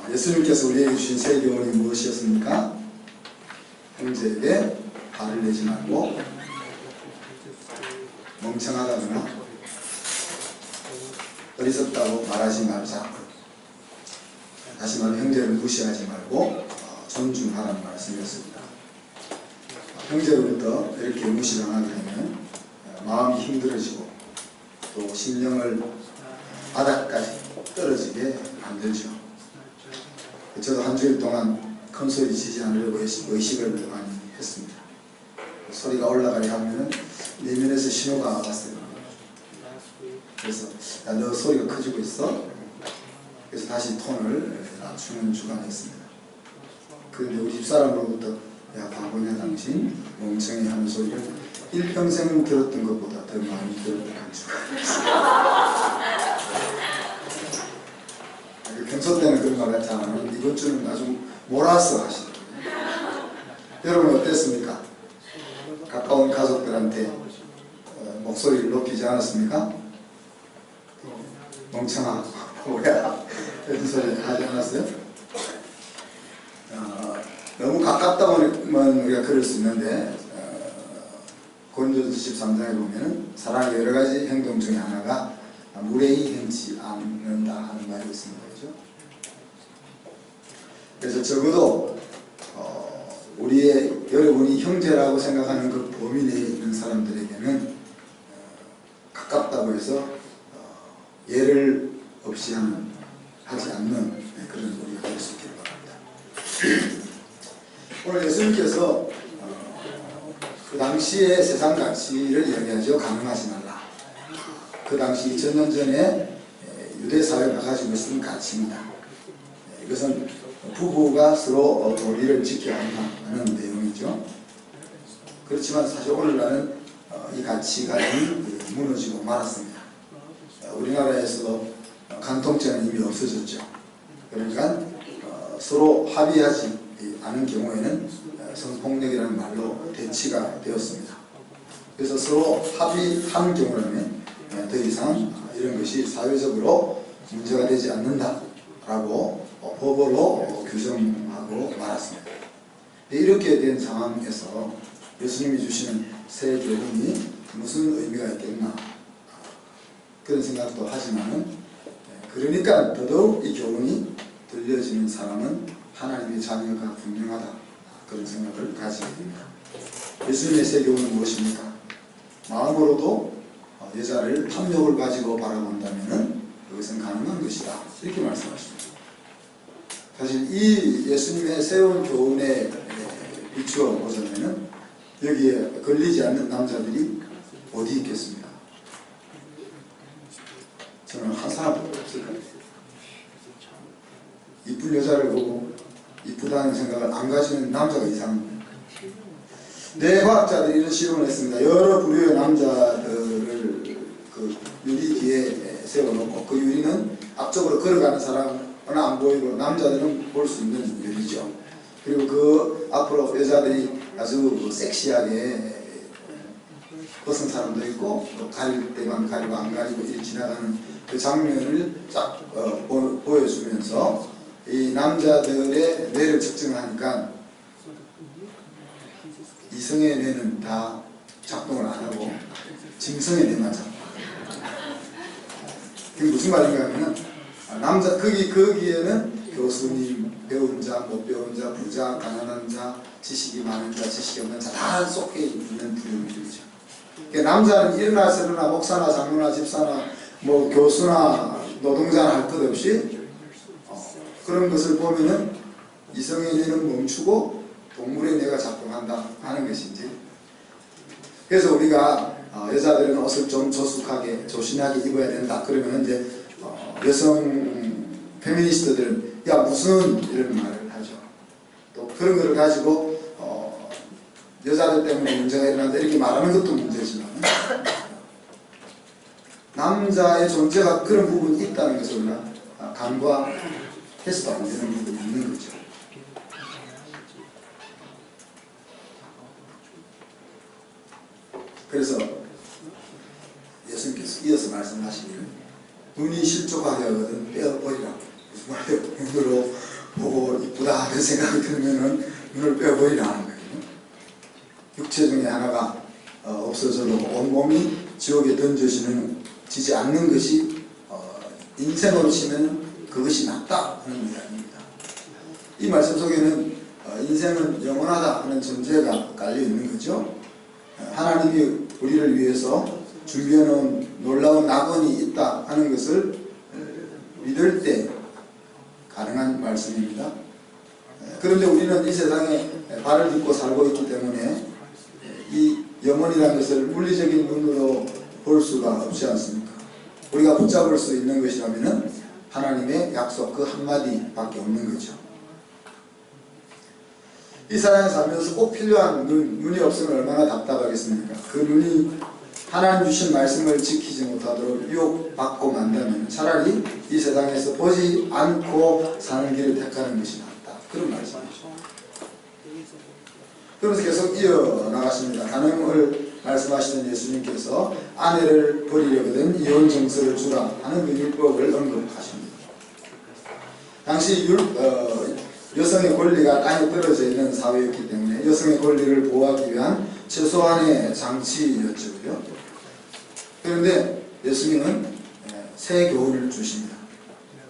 예수님께서 우리에게 주신 새 교훈이 무엇이었습니까? 형제에게 화를 내지 말고 멍청하다거나 어리석다고 말하지 말자. 다시 말해 형제를 무시하지 말고 존중하라는 말씀이었습니다. 형제로부터 이렇게 무시당하게 되면 마음이 힘들어지고 또 심령을 바닥까지 떨어지게 만들죠. 저도 한 주일 동안 큰 소리 지지 않으려고 의식을 많이 했습니다. 소리가 올라가려 하면 내면에서 신호가 왔어요. 그래서 야, 너 소리가 커지고 있어? 그래서 다시 톤을 낮추는 주간이었습니다. 그런데 우리 집사람으로부터 야 바보냐 당신 멍청이 하는 소리를 일평생 들었던 것보다 더 많이 들었던 한 주간이었습니다. 평소 때는 그런 말 같지 않으면 이번 주는 아주 몰아서 하시더라고요. 여러분 어땠습니까? 가까운 가족들한테 목소리를 높이지 않았습니까? 멍청아 뭐야 이런 소리 하지 않았어요? 너무 가깝다 보면 우리가 그럴 수 있는데 고린도전서 13장에 보면 사랑의 여러 가지 행동 중에 하나가 무례히 행치 않는다 하는 말이 있습니다. 그렇죠? 그래서 적어도 여러분이 형제라고 생각하는 그 범위 내에 있는 사람들에게는 가깝다고 해서 예를 없이 하지 않는 그런 우리가 될 수 있기를 바랍니다. 오늘 예수님께서 그 당시의 세상 가치를 이야기하죠. 강요하지 말라. 그 당시 2000년 전에 유대 사회가 가지고 있었던 가치입니다. 이것은 부부가 서로 도리를 지켜야 한다는 내용이죠. 그렇지만 사실 오늘날은 이 가치가 이미 무너지고 말았습니다. 우리나라에서도 간통죄는 이미 없어졌죠. 그러니까 서로 합의하지 않은 경우에는 성폭력이라는 말로 대치가 되었습니다. 그래서 서로 합의한 경우라면 더 이상 이런 것이 사회적으로 문제가 되지 않는다라고 법으로 규정하고 말았습니다. 이렇게 된 상황에서 예수님이 주시는 새 교훈이 무슨 의미가 있겠나 그런 생각도 하지만은 그러니까 더더욱 이 교훈이 들려지는 사람은 하나님의 자녀가 분명하다 그런 생각을 가지게 됩니다. 예수님의 새 교훈은 무엇입니까? 마음으로도 여자를 탐욕을 가지고 바라본다면 그것은 가능한 것이다 이렇게 말씀하십니다. 사실 이 예수님의 세운 교훈에 비추어 보자면 여기에 걸리지 않는 남자들이 어디 있겠습니까? 저는 한 사람도 없을 것 같아요. 이쁜 여자를 보고 이쁘다는 생각을 안 가지는 남자가 이상합니다. 네 과학자들이 이런 실험을 했습니다. 여러 부류의 남자들을 그 유리 뒤에 세워놓고 그 유리는 앞쪽으로 걸어가는 사람은 안 보이고 남자들은 볼 수 있는 유리죠. 그리고 그 앞으로 여자들이 아주 섹시하게 벗은 사람도 있고 또 가릴 때만 가리고 안 가리고 이렇게 지나가는 그 장면을 쫙 보여주면서 이 남자들의 뇌를 측정하니까 이성의 뇌는 다 작동을 안 하고 짐승의 뇌만 작동합니다. 그게 무슨 말인가 하면 거기에는 교수님, 배운 자, 못 배운 자, 부자, 가난한 자, 지식이 많은 자, 지식이 없는 자 다 섞여 있는 부류들이죠. 그러니까 남자는 일어나 목사나 장로나 집사나 뭐 교수나 노동자나 할 것 없이 그런 것을 보면은 이성의 뇌는 멈추고 동물의 뇌가 작동한다 하는 것인지. 그래서 우리가 여자들은 옷을 좀 조숙하게 조신하게 입어야 된다 그러면 이제 여성 페미니스트들은 야 무슨 이런 말을 하죠. 또 그런 것을 가지고 여자들 때문에 문제가 일어난다 이렇게 말하는 것도 문제지만 남자의 존재가 그런 부분이 있다는 것을 우리가 간과해서도 안 되는 부분이 있는 거죠. 그래서 예수님께서 이어서 말씀하시기를 눈이 실족하게 하거든 떼어버리라. 무슨 말이에요? 눈으로 보고 이쁘다 그런 생각이 들면은 눈을 빼버리라는 거예요. 육체 중에 하나가 없어져도 온몸이 지옥에 던져지지 않는 것이 인생으로 치면 그것이 낫다 하는 이야기입니다. 이 말씀 속에는 인생은 영원하다 하는 전제가 깔려 있는 거죠. 하나님이 우리를 위해서 준비해놓은 놀라운 낙원이 있다 하는 것을 믿을 때 가능한 말씀입니다. 그런데 우리는 이 세상에 발을 딛고 살고 있기 때문에 이 영혼이라는 것을 물리적인 눈으로 볼 수가 없지 않습니까? 우리가 붙잡을 수 있는 것이라면 하나님의 약속 그 한마디밖에 없는 거죠. 이 세상에 살면서 꼭 필요한 눈이 없으면 얼마나 답답하겠습니까? 그 눈이 하나님 주신 말씀을 지키지 못하도록 유혹받고 만다면 차라리 이 세상에서 보지 않고 사는 길을 택하는 것이 낫다. 그런 말씀이죠. 그러면서 계속 이어나갔습니다. 가늠을 말씀하시던 예수님께서 아내를 버리려거든 이혼 정서를 주라 하는 그 율법을 언급하십니다. 당시 여성의 권리가 땅에 떨어져 있는 사회였기 때문에 여성의 권리를 보호하기 위한 최소한의 장치였죠. 그런데 예수님은 새 교훈을 주십니다.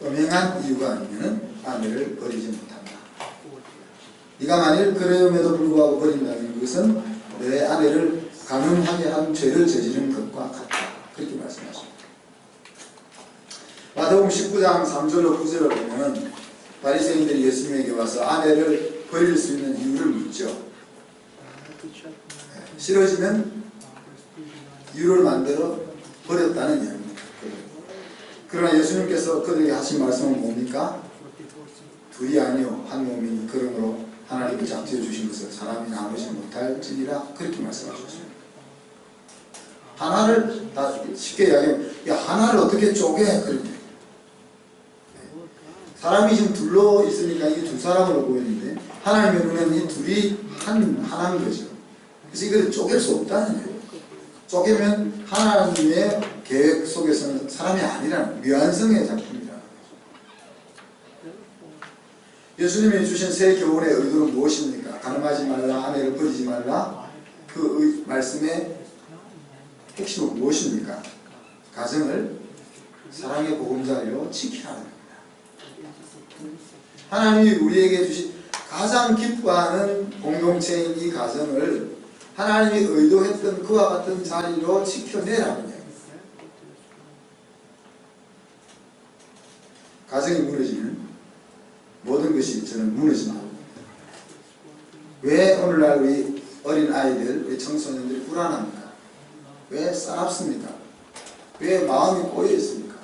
음행한 이유가 아니면 아내를 버리지 못한다. 네가 만일 그럼에도 불구하고 버린다는 것은 내 아내를 간음하게 한 죄를 저지른 것과 같다. 그렇게 말씀하십니다. 마태복음 19장 3절로 9절을 보면 바리새인들이 예수님에게 와서 아내를 버릴 수 있는 이유를 묻죠. 싫어지면 이유를 만들어 버렸다는 이야기입니다. 그러나 예수님께서 그들에게 하신 말씀은 뭡니까? 둘이 아니요 한 몸이니 그러므로 하나님이 작정해 주신 것을 사람이 나누지 못할지니라 그렇게 말씀하셨습니다. 하나를 다 쉽게 이야기하면 야 하나를 어떻게 쪼개? 그렇게 사람이 지금 둘로 있으니까 이 두 사람으로 보이는데 하나님의 눈에는 이 둘이 하나인 거죠. 그래서 이걸 쪼갤 수 없다는 거예요. 쪼개면 하나님의 계획 속에서는 사람이 아니라는 미완성의 작품이라는 거죠. 예수님이 주신 새 교훈의 의도는 무엇입니까? 간음하지 말라, 아내를 버리지 말라. 그 말씀의 핵심은 무엇입니까? 가정을 사랑의 보금자리로 지키라는 겁니다. 하나님이 우리에게 주신 가장 기뻐하는 공동체인 이 가정을 하나님이 의도했던 그와 같은 자리로 지켜내라는 얘기입니다. 가정이 무너지면 모든 것이 저는 무너진다. 왜 오늘날 우리 어린 아이들, 우리 청소년들이 불안합니까? 왜 싸납습니까? 왜 마음이 꼬여 있습니까?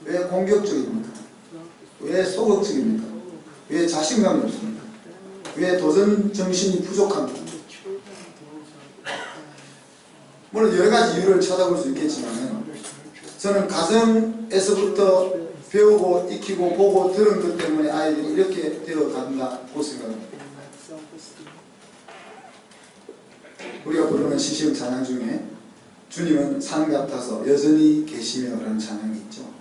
왜 공격적입니까? 왜 소극적입니까? 왜 자신감이 없습니까? 왜 도전 정신이 부족합니까? 물론 여러 가지 이유를 찾아볼 수 있겠지만 저는 가정에서부터 배우고 익히고 보고 들은 것 때문에 아이들이 이렇게 되어 간다고 생각합니다. 우리가 부르는 CCM 찬양 중에 주님은 산 같아서 여전히 계시며 라는 찬양이 있죠.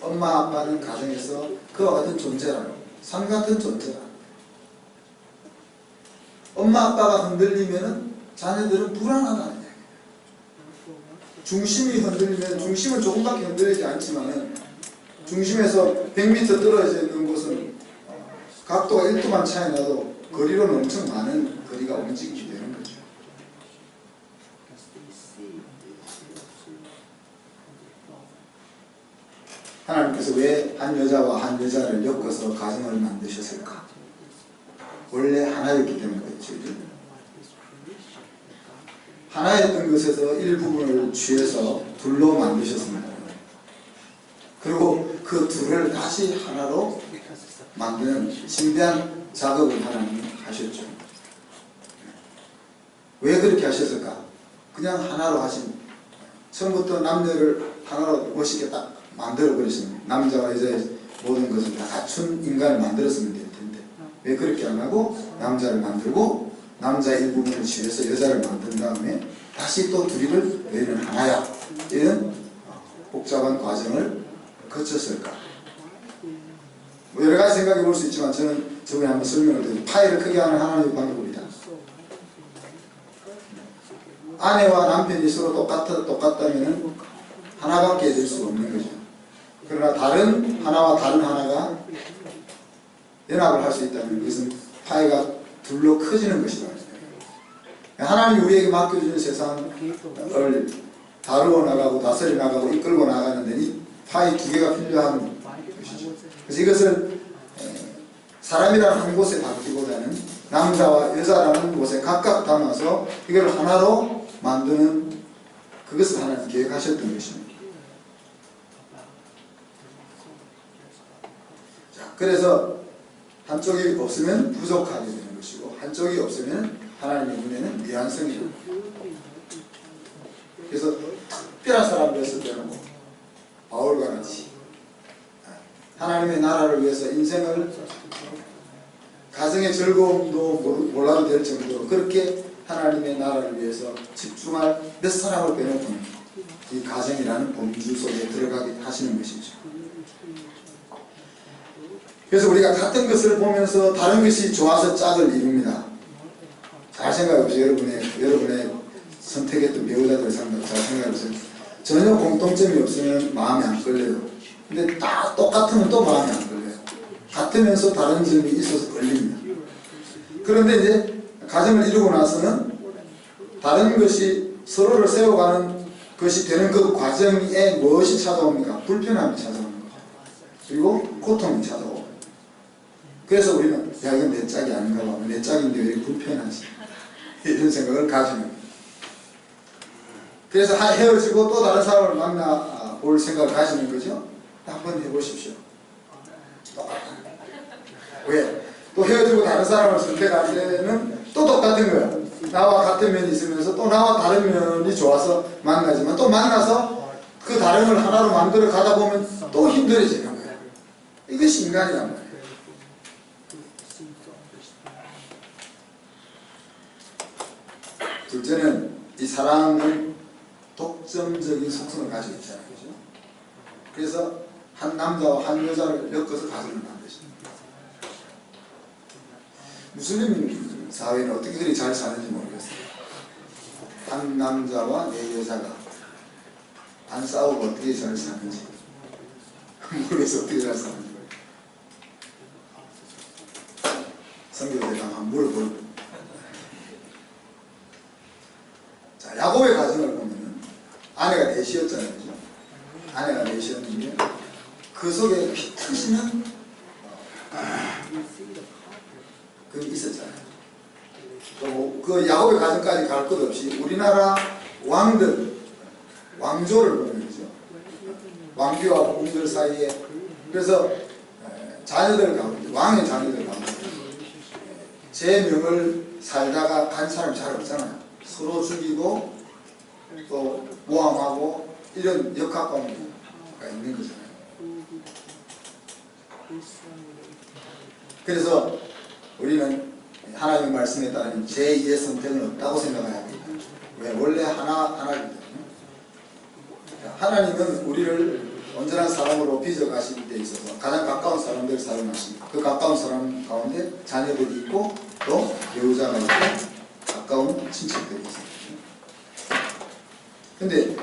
엄마 아빠는 가정에서 그와 같은 존재라는 산 같은 존재라. 엄마 아빠가 흔들리면 자녀들은 불안하다는 얘기예요. 중심이 흔들리면 중심은 조금밖에 흔들리지 않지만 중심에서 100m 떨어져 있는 곳은 각도가 1도만 차이 나도 거리로는 엄청 많은 거리가 움직이게 되는 거죠. 하나님께서 왜 한 여자와 한 여자를 엮어서 가정을 만드셨을까? 원래 하나였기 때문이겠죠. 하나였던 것에서 일부분을 취해서 둘로 만드셨습니다. 그리고 그 둘을 다시 하나로 만드는 신비한 작업을 하나님이 하셨죠. 왜 그렇게 하셨을까? 그냥 하나로 하신, 처음부터 남녀를 하나로 멋있게 딱 만들어버리신, 남자와 여자의 모든 것을 다 갖춘 인간을 만들었으면 될 텐데 왜 그렇게 안 하고 남자를 만들고 남자의 일부분을 취해서 여자를 만든 다음에 다시 또 둘이를 너희는 하나야, 이런 복잡한 과정을 거쳤을까? 뭐 여러 가지 생각해 볼 수 있지만 저는 저번에 한번 설명을 드린 파이를 크게 하는 하나님의 방법입니다. 아내와 남편이 서로 똑같다면 하나밖에 될 수가 없는 거죠. 그러나 다른 하나와 다른 하나가 연합을 할 수 있다면 그것은 파이가 둘로 커지는 것이다. 하나님이 우리에게 맡겨주는 세상을 다루어 나가고 다스려 나가고 이끌고 나가는 데 이 파이 두 개가 필요한 것이죠. 그래서 이것을 사람이라는 한 곳에 담기보다는 남자와 여자라는 곳에 각각 담아서 이걸 하나로 만드는 그것을 하나님 계획하셨던 것입니다. 자, 그래서 한쪽이 없으면 부족하게 되는 것이고 한쪽이 없으면 하나님의 눈에는 미완성이다. 그래서 특별한 사람들을 빼놓고 바울과 같이 하나님의 나라를 위해서 인생을 가정의 즐거움도 몰라도 될 정도로 그렇게 하나님의 나라를 위해서 집중할 몇 사람을 빼놓고는 이 가정이라는 범주 속에 들어가게 하시는 것이죠. 그래서 우리가 같은 것을 보면서 다른 것이 좋아서 짝을 이룹니다. 잘 생각해보세요. 여러분의 선택했던 배우자들을 잘 생각해보세요. 전혀 공통점이 없으면 마음에 안 끌려요. 근데 다 똑같으면 또 마음에 안 걸려요. 같으면서 다른 점이 있어서 걸립니다. 그런데 이제 가정을 이루고 나서는 다른 것이 서로를 세워가는 것이 되는 그 과정에 무엇이 찾아옵니까? 불편함이 찾아오는 거죠. 그리고 고통이 찾아오고. 그래서 우리는 야 이건 내 짝이 아닌가 봐. 내 짝인데 왜 이렇게 불편하지? 이런 생각을 가지는 거예요. 그래서 헤어지고 또 다른 사람을 만나 볼 생각을 가지는 거죠. 한번 해보십시오. 똑같아. 왜? 또 헤어지고 다른 사람을 선택할 때는 또 똑같은 거야. 나와 같은 면이 있으면서 또 나와 다른 면이 좋아서 만나지만 또 만나서 그 다름을 하나로 만들어 가다 보면 또 힘들어지는 거야. 이것이 인간이란 말이야. 둘째는 이 사랑은 독점적인 속성을 가지고 있잖아요. 그죠? 그래서 한 남자와 한 여자를 엮어서 가정을 만드십니다. 무슬림 사회는 어떻게 그리 잘 사는지 모르겠어요. 한 남자와 네 여자가 안 싸우고 어떻게 잘 사는지 모르겠어. 어떻게 잘 사는지. 성경에 한번 물어보고. 자, 야곱의 가정을 보면은 아내가 넷이었잖아요. 그죠? 아내가 넷이었는데 그 속에 피 터지는 그게 있었잖아요. 또 그 야곱의 가정까지 갈 것 없이 우리나라 왕들, 왕조를 보면 그죠? 왕비와 공들 사이에 그래서 자녀들 가운데, 왕의 자녀들 가운데 제 명을 살다가 간 사람이 잘 없잖아요. 서로 죽이고 또 모함하고 이런 역학관계가 있는 거잖아요. 그래서 우리는 하나님의 말씀에 따르면 제2의 선택은 없다고 생각해야 합니다. 왜? 원래 하나이기 때문에. 하나님은 우리를 온전한 사람으로 빚어가시는 데 있어서 가장 가까운 사람들을 사용하십니다. 그 가까운 사람 가운데 자녀들이 있고 또 배우자가 있고 가까운 친척들이 있습니다. 근데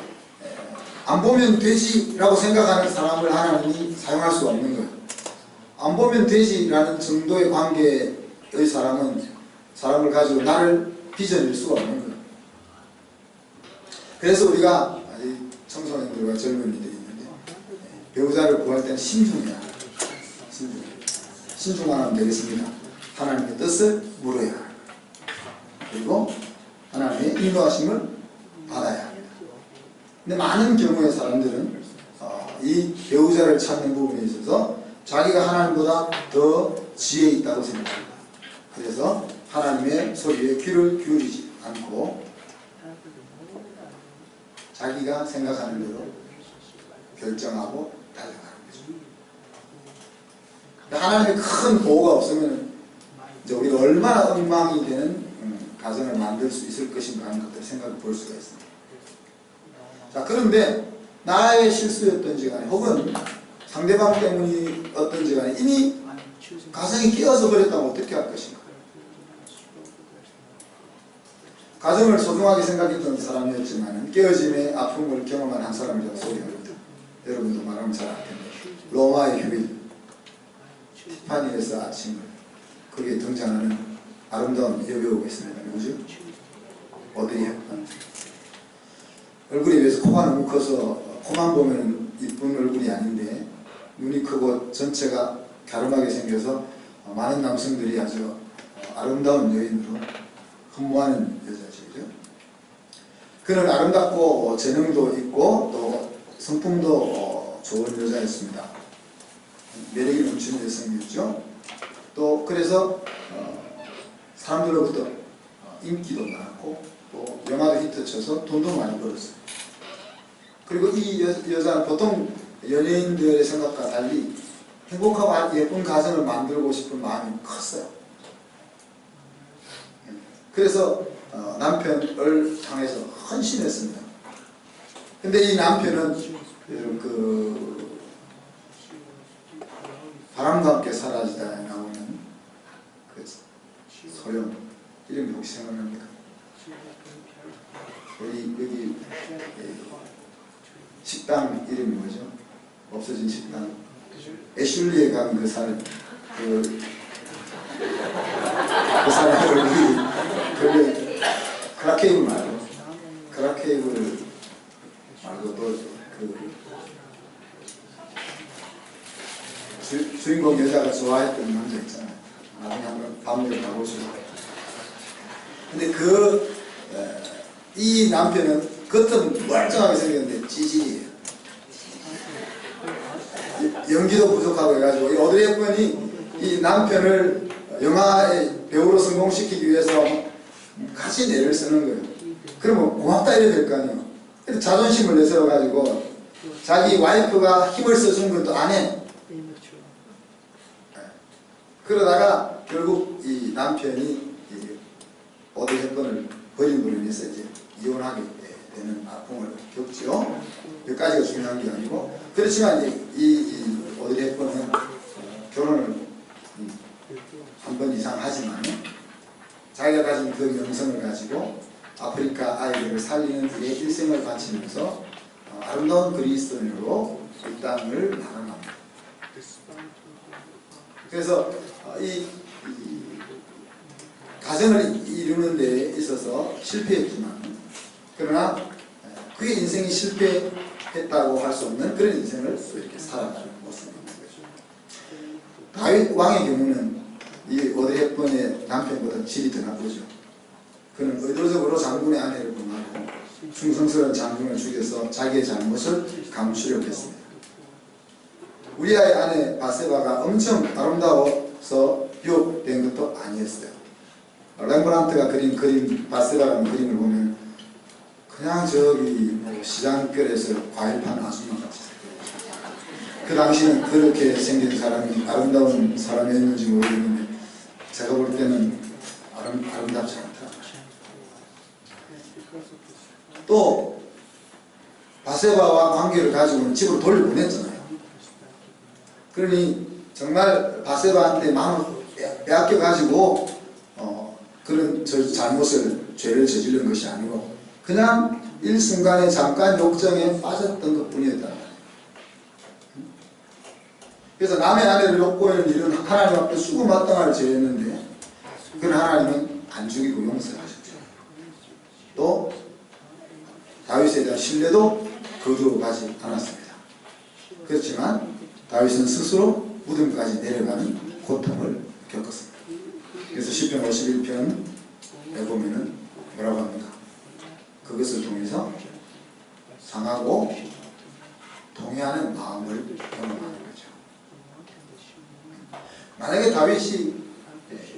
안 보면 되지라고 생각하는 사람을 하나님이 사용할 수 없는 거예요. 안 보면 되지라는 정도의 관계의 사람을 가지고 나를 빚어낼 수가 없는 거예요. 그래서 우리가 청소년들과 젊은이들이 있는데 배우자를 구할 때는 신중해야 해요. 신중만 하면 되겠습니다. 하나님의 뜻을 물어야 해요. 그리고 하나님의 인도하심을 받아야 합니다. 근데 많은 경우의 사람들은 이 배우자를 찾는 부분에 있어서 자기가 하나님보다 더 지혜 있다고 생각합니다. 그래서 하나님의 소리에 귀를 기울이지 않고 자기가 생각하는 대로 결정하고 달려가는 거죠. 하나님의 큰 보호가 없으면 이제 우리가 얼마나 엉망이 되는 가정을 만들 수 있을 것인가 하는 것들을 생각해 볼 수가 있습니다. 자, 그런데 나의 실수였던지 간에 혹은 상대방 때문이었던지 간에 이미 가정이 깨어져 버렸다면 어떻게 할 것인가? 가정을 소중하게 생각했던 사람이었지만 깨어짐의 아픔을 경험한 한 사람이라고 소개합니다. 여러분도 말하면 잘 알 텐데 로마의 휴일 티파니에서 아침을 거기에 등장하는 아름다운 여배우가 있습니다. 누구죠? 어드리 헵번. 얼굴에 비해서 코가 너무 커서 코만 보면 이쁜 얼굴이 아닌데 눈이 크고 전체가 갸름하게 생겨서 많은 남성들이 아주 아름다운 여인으로 흠모하는 여자죠. 그죠? 그는 아름답고 재능도 있고 또 성품도 좋은 여자였습니다. 매력이 넘치는 여성이었죠. 또 그래서 사람들로부터 인기도 많았고 또 영화도 히트쳐서 돈도 많이 벌었어요. 그리고 이 여자는 보통 연예인들의 생각과 달리 행복하고 예쁜 가정을 만들고 싶은 마음이 컸어요. 그래서 남편을 향해서 헌신했습니다. 근데 이 남편은 그 바람과 함께 사라지다 나오는 그 소령 이름이 혹시 생각납니까? 여기 식당 이름이 뭐죠? 없어진 식당. 애슐리에 가면 그 사람 그 사람을 그 크라케이브 말고 크라케이브를 말고 또 그 주인공 여자가 좋아했던 남자 있잖아요. 나중에 한번 밤에 가보시고. 근데 이 남편은 겉은 멀쩡하게 생겼는데 찌질이에요. 연기도 부족하고 해가지고 이 어드리 헵번이 이 남편을 영화의 배우로 성공시키기 위해서 같이 내를 쓰는 거예요. 그러면 고맙다 이래야 될 거 아니에요. 자존심을 내세워가지고 자기 와이프가 힘을 써준 건 또 안 해. 그러다가 결국 이 남편이 어드리 헵번을 버림으로 인해서 이제 이혼하게 되는 아픔을 겪죠. 여기까지가 중요한 게 아니고 그렇지만 이제 이 어드리 헵번은 결혼을 한 번 이상 하지만 자기가 가진 그 명성을 가지고 아프리카 아이들을 살리는 일에 일생을 바치면서 아름다운 그리스도인으로 이 땅을 나눠갑니다. 그래서 이 가정을 이루는 데 있어서 실패했지만 그러나 그의 인생이 실패했다고 할 수 없는 그런 인생을 이렇게 살아가는 모습입니다. 다윗 왕의 경우는 이 어드리 헵번의 남편보다 질이 더 나쁘죠. 그는 의도적으로 장군의 아내를 범하고 충성스러운 장군을 죽여서 자기의 잘못을 감추려고 했습니다. 우리아의 아내 바세바가 엄청 아름다워서 유혹된 것도 아니었어요. 렘브란트가 그린 그림 바세바라는 그림을 보면 그냥 저기 시장길에서 과일 파는 아줌마 같이 생겼어요. 그 당시는 그렇게 생긴 사람이 아름다운 사람이었는지 모르겠는데 제가 볼 때는 아름답지 않다. 또 바세바와 관계를 가지고는 집으로 돌려보냈잖아요. 그러니 정말 바세바한테 마음을 빼앗겨가지고 그런 잘못을 죄를 저지른 것이 아니고 그냥 일순간에 잠깐 욕정에 빠졌던 것뿐이었다. 그래서 남의 아내를 욕보이는 일은 하나님 앞에 수고마땅할 죄였는데 그건 하나님은 안 죽이고 용서하셨죠. 또 다윗에 대한 신뢰도 거두어가지 않았습니다. 그렇지만 다윗은 스스로 무덤까지 내려가는 고통을 겪었습니다. 그래서 시편 51편에 보면은 뭐라고 합니까? 그것을 통해서 상하고 동의하는 마음을 경험하는 거죠. 만약에 다윗이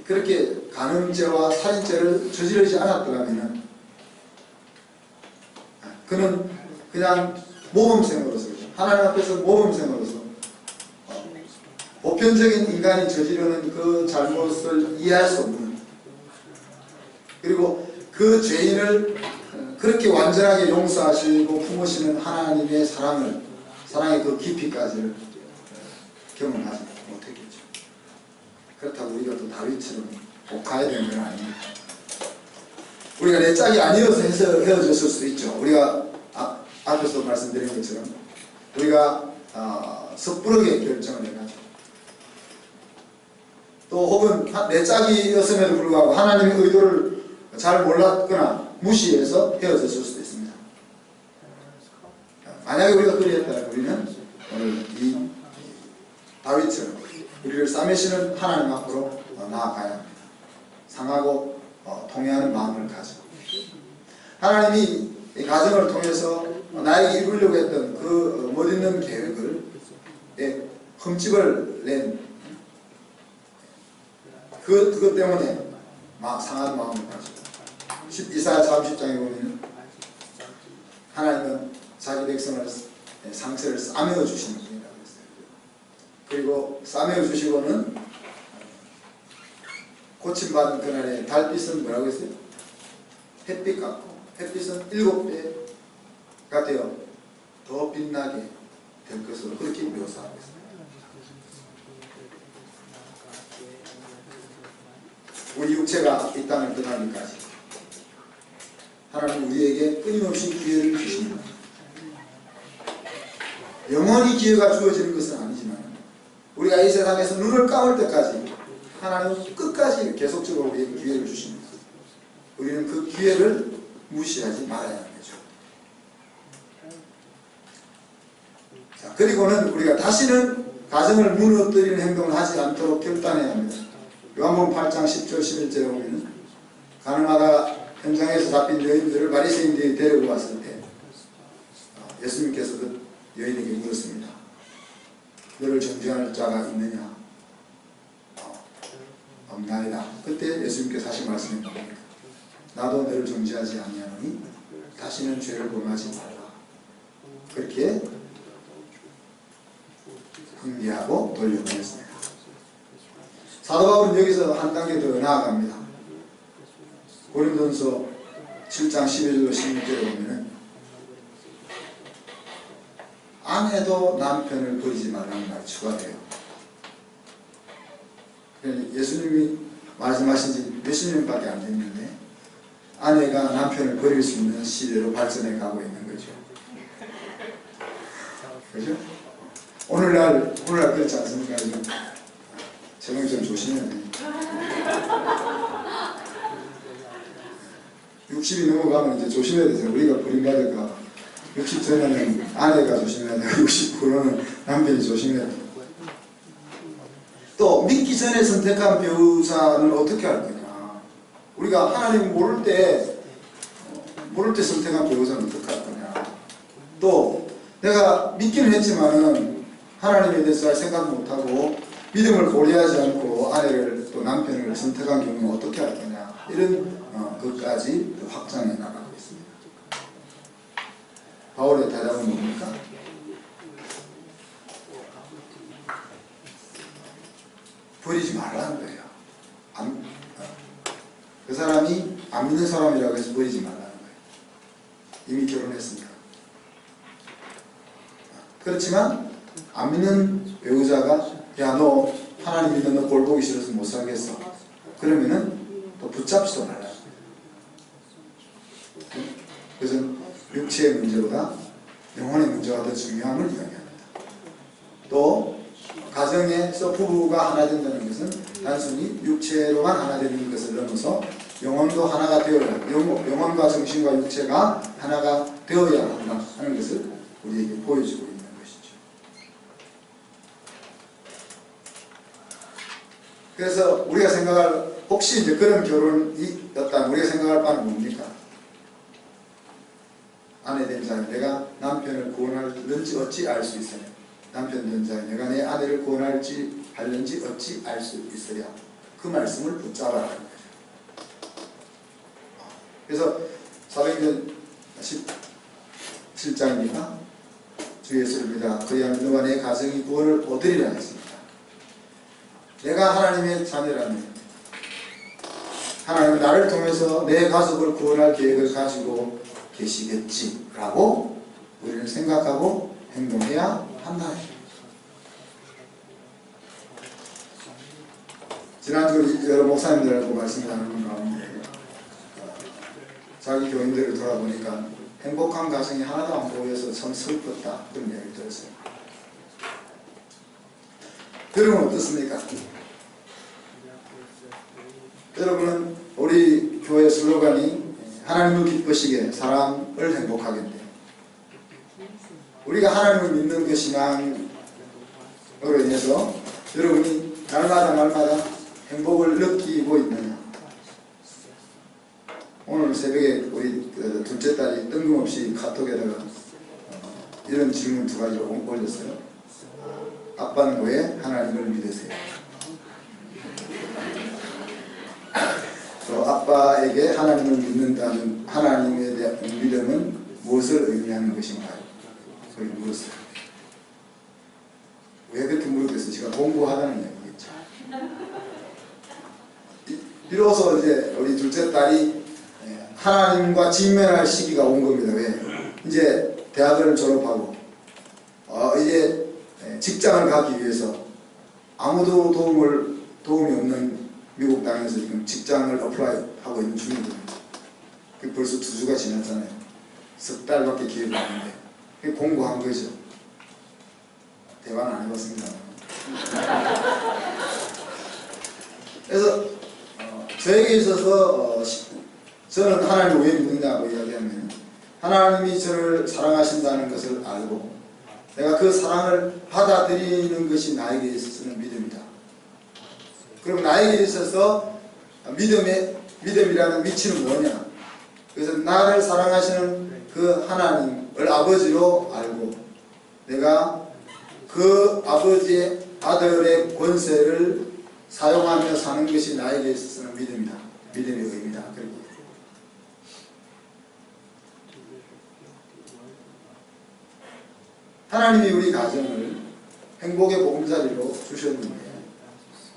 그렇게 간음죄와 살인죄를 저지르지 않았더라면 그는 그냥 모범생으로서 하나님 앞에서 모범생으로서 보편적인 인간이 저지르는 그 잘못을 이해할 수 없는 그리고 그 죄인을 그렇게 완전하게 용서하시고 품으시는 하나님의 사랑의 그 깊이까지를 경험하지 못했겠죠. 그렇다고 우리가 또 다윗처럼 꼭 가야 되는 건 아닙니다. 우리가 내 짝이 아니어서 헤어졌을 수도 있죠. 우리가 앞에서 말씀드린 것처럼 우리가 섣부르게 결정을 해가지고 또 혹은 내 짝이었음에도 불구하고 하나님의 의도를 잘 몰랐거나 무시해서 헤어졌을 수도 있습니다. 만약에 우리가 그리했다면 우리는 오늘 이 다윗처럼 우리를 싸매시는 하나님 앞으로 나아가야 합니다. 상하고 통회하는 마음을 가지고 하나님이 이 가정을 통해서 나에게 이루려고 했던 그 멋있는 계획을 흠집을 낸 그것 때문에 상한 마음을 가지고 이사야 40장에 보면 하나님은 자기 백성을 상처를 싸매어 주시는 분이라고 했어요. 그리고 싸매어 주시고는 고침받은 그날에 달빛은 뭐라고 했어요? 햇빛 같고 햇빛은 7배가 되어 더 빛나게 될 것으로 그렇게 묘사하고 있습니다. 우리 육체가 이 땅을 떠나기까지 하나님은 우리에게 끊임없이 기회를 주십니다. 영원히 기회가 주어지는 것은 아니지만 우리가 이 세상에서 눈을 감을 때까지 하나님은 끝까지 계속적으로 우리에게 기회를 주십니다. 우리는 그 기회를 무시하지 말아야 하는 거죠. 자, 그리고는 우리가 다시는 가정을 무너뜨리는 행동을 하지 않도록 결단해야 합니다. 요한복음 8장 10절 11절에 보면 가늠하다 현장에서 잡힌 여인들을 바리새인들이 데리고 왔을 때 예수님께서 그 여인에게 물었습니다. 너를 정죄할 자가 있느냐? 없나이다. 그때 예수님께서 하신 말씀이 뭡니까? 나도 너를 정죄하지 아니하노니 다시는 죄를 범하지 말라. 그렇게 훈계하고 돌려보냈습니다. 사도 바울은 여기서 한 단계 더 나아갑니다. 고린도전서 7장 12절 16절에 보면은 아내도 남편을 버리지 말라는 말이 추가돼요. 예수님이 말씀하신 지 몇십 년밖에 안 됐는데 아내가 남편을 버릴 수 있는 시대로 발전해 가고 있는 거죠. 그죠? 오늘날 그렇지 않습니까? 제가 좀 조심해야 돼요. 60이 넘어가면 이제 조심해야 되죠. 우리가 버림받을까. 60 전에는 아내가 조심해야 되고 60 후로는 남편이 조심해야 돼요. 또 믿기 전에 선택한 배우자는 어떻게 할 거냐. 우리가 하나님 모를 때 선택한 배우자는 어떻게 할 거냐. 또 내가 믿기는 했지만은 하나님에 대해서 잘 생각 못하고 믿음을 고려하지 않고 아내를 또 남편을 선택한 경우는 어떻게 할 거냐. 이런 것까지 확장해 나가고 있습니다. 바울의 대답은 뭡니까? 버리지 말라는 거예요. 그 사람이 안 믿는 사람이라고 해서 버리지 말라는 거예요. 이미 결혼했으니까. 그렇지만 안 믿는 배우자가 야, 너 하나님 믿는 너 꼴 보기 싫어서 못 살겠어. 그러면은 또 붙잡지도 말라. 그것은 육체의 문제보다 영혼의 문제가 더 중요함을 이야기합니다. 또 가정에서 부부가 하나 된다는 것은 단순히 육체로만 하나 되는 것을 넘어서 영혼도 하나가 되어야 한다. 영혼과 정신과 육체가 하나가 되어야 한다 하는 것을 우리에게 보여주고 있는 것이죠. 그래서 우리가 생각할 혹시 이제 그런 결혼이었다면 우리가 생각할 바는 뭡니까? 아내 된 자는 내가 남편을 구원할는지 어찌 알 수 있으냐. 남편 된 자는 내가 내 아내를 구원할지 할는지 어찌 알 수 있으랴. 그 말씀을 붙잡아라 하는 거죠. 그래서 사도행전 17장입니다. 주 예수를 믿어 그리하면 너와 내 가정이 구원을 얻으리라 했습니다. 내가 하나님의 자녀라면 하나님은 나를 통해서 내 가족을 구원할 계획을 가지고 계시겠지라고 우리는 생각하고 행동해야 한다. 지난주 여러 목사님들하고 말씀 나누는 가운데 자기 교인들을 돌아보니까 행복한 가정이 하나도 안 보여서 참 슬펐다 그런 이야기를 들었어요. 여러분 어떻습니까? 여러분은 우리 교회 슬로건이 하나님을 기쁘시게 사람을 행복하게 돼. 우리가 하나님을 믿는 그 신앙으로 인해서 여러분이 날마다 행복을 느끼고 있느냐. 오늘 새벽에 우리 둘째 딸이 뜬금없이 카톡에다가 이런 질문 두 가지를 올렸어요. 아빠는 왜 하나님을 믿으세요? 아빠에게 하나님을 믿는다는 하나님에 대한 믿음은 무엇을 의미하는 것인가요? 그렇게 물었어요. 왜 그렇게 물었겠어요? 제가 공부하다는 얘기겠죠. 비로소 이제 우리 둘째 딸이 하나님과 직면할 시기가 온 겁니다. 왜? 이제 대학을 졸업하고 이제 직장을 가기 위해서 아무도 도움이 없는 미국 땅에서 지금 직장을 어플라이 하고 있는 중이거든요. 벌써 2주가 지났잖아요. 석 달밖에 기회가 없는데 공부한 거죠. 대화는 안 해봤습니다. 그래서 저에게 있어서 저는 하나님을 왜 믿느냐고 이야기하면 하나님이 저를 사랑하신다는 것을 알고 내가 그 사랑을 받아들이는 것이 나에게 있어서는 믿음이다. 그럼 나에게 있어서 믿음이라는 위치는 뭐냐? 그래서 나를 사랑하시는 그 하나님을 아버지로 알고 내가 그 아버지의 아들의 권세를 사용하며 사는 것이 나에게 있어서는 믿음이다. 믿음의 의미다. 그리고 하나님이 우리 가정을 행복의 보금자리로 주셨는데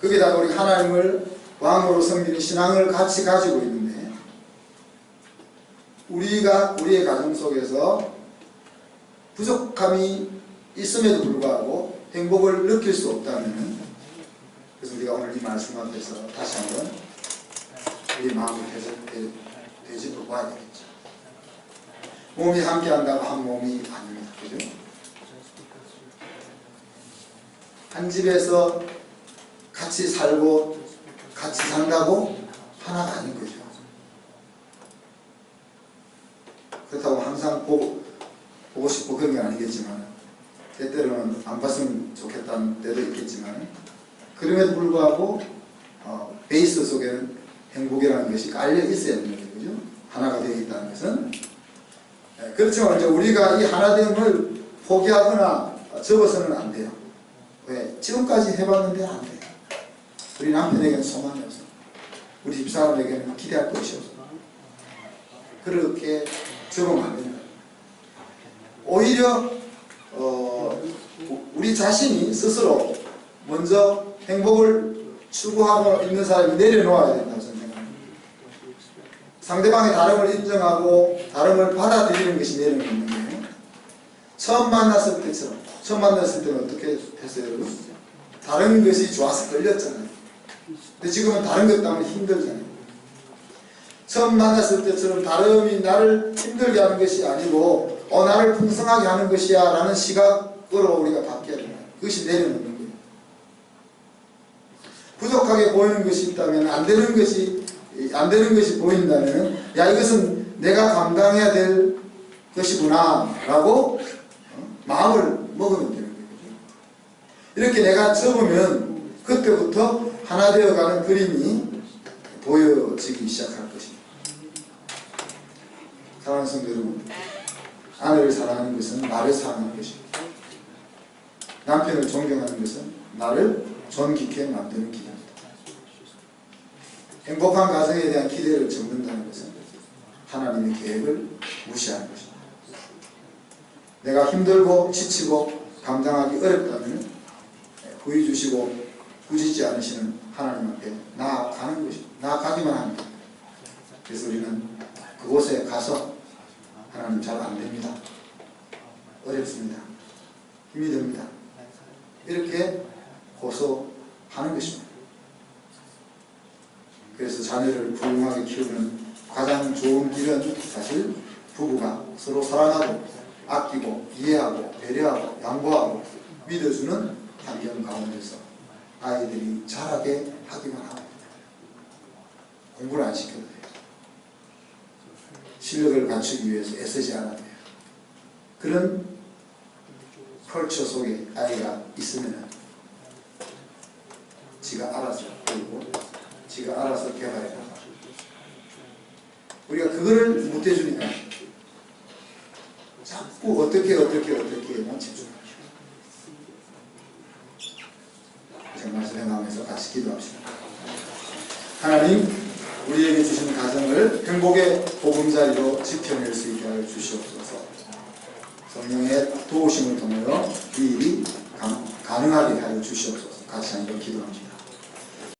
거기다가 우리 하나님을 왕으로 섬기는 신앙을 같이 가지고 있는데 우리가 우리의 가정 속에서 부족함이 있음에도 불구하고 행복을 느낄 수 없다면 그래서 우리가 오늘 이 말씀 앞에서 다시 한번 우리 마음을 되짚어 봐야 되겠죠. 몸이 함께 한다고 한 몸이 아닙니다. 그죠? 한 집에서 같이 살고 같이 산다고 하나가 아닌 거죠. 그렇다고 항상 보고 싶고 그런 게 아니겠지만 때때로는 안 봤으면 좋겠다는 때도 있겠지만 그럼에도 불구하고 베이스 속에는 행복이라는 것이 깔려 있어야 되는 거죠. 하나가 되어 있다는 것은. 그렇지만 이제 우리가 이 하나됨을 포기하거나 접어서는 안 돼요. 왜? 지금까지 해봤는데 안 돼요. 우리 남편에게는 소망이 없어. 우리 집사람에게는 기대할 것이 없어. 그렇게 접으면 안 됩니다. 오히려 우리 자신이 스스로 먼저 행복을 추구하고 있는 사람이 내려놓아야 된다고 생각합니다. 상대방의 다름을 인정하고 다름을 받아들이는 것이 내려놓는 거예요. 처음 만났을 때는 어떻게 했어요, 여러분? 다른 것이 좋아서 끌렸잖아요. 근데 지금은 다른 것 때문에 힘들잖아요. 처음 만났을 때처럼 다름이 나를 힘들게 하는 것이 아니고 나를 풍성하게 하는 것이야 라는 시각으로 우리가 바뀌어야 됩니다. 그것이 내려놓는 거예요. 부족하게 보이는 것이 있다면 안 되는 것이 보인다면 야 이것은 내가 감당해야 될 것이구나 라고 마음을 먹으면 되는 거예요. 이렇게 내가 접으면 그때부터 하나 되어가는 그림이 보여지기 시작할 것입니다. 사랑하는 성도 여러분, 아내를 사랑하는 것은 나를 사랑하는 것입니다. 남편을 존경하는 것은 나를 존귀케 만드는 기도입니다. 행복한 가정에 대한 기대를 접는다는 것은 하나님의 계획을 무시하는 것입니다. 내가 힘들고 지치고 감당하기 어렵다면 구해 주시고 꾸짖지 않으시는 하나님 앞에 나아가는 것입니다. 나아가기만 합니다. 그래서 우리는 그곳에 가서 하나님 잘 안 됩니다. 어렵습니다. 힘이 듭니다. 이렇게 고소하는 것입니다. 자녀를 훌륭하게 키우는 가장 좋은 길은 사실 부부가 서로 사랑하고 아끼고 이해하고 배려하고 양보하고 믿어주는 환경 가운데서 아이들이 잘하게 하기만 하고 공부를 안 시켜도 돼요. 실력을 갖추기 위해서 애쓰지 않아도 돼요. 그런 컬처 속에 아이가 있으면 지가 알아서 배우고 지가 알아서 개발해 나가고 우리가 그거를 못 해주니까 자꾸 어떻게만 집중합니다. 말씀에 나오면서 같이 기도합시다. 하나님, 우리에게 주신 가정을 행복의 보금자리로 지켜낼 수 있게 하여 주시옵소서. 성령의 도우심을 통하여 이 일이 가능하게 하여 주시옵소서. 같이 한번 기도합니다.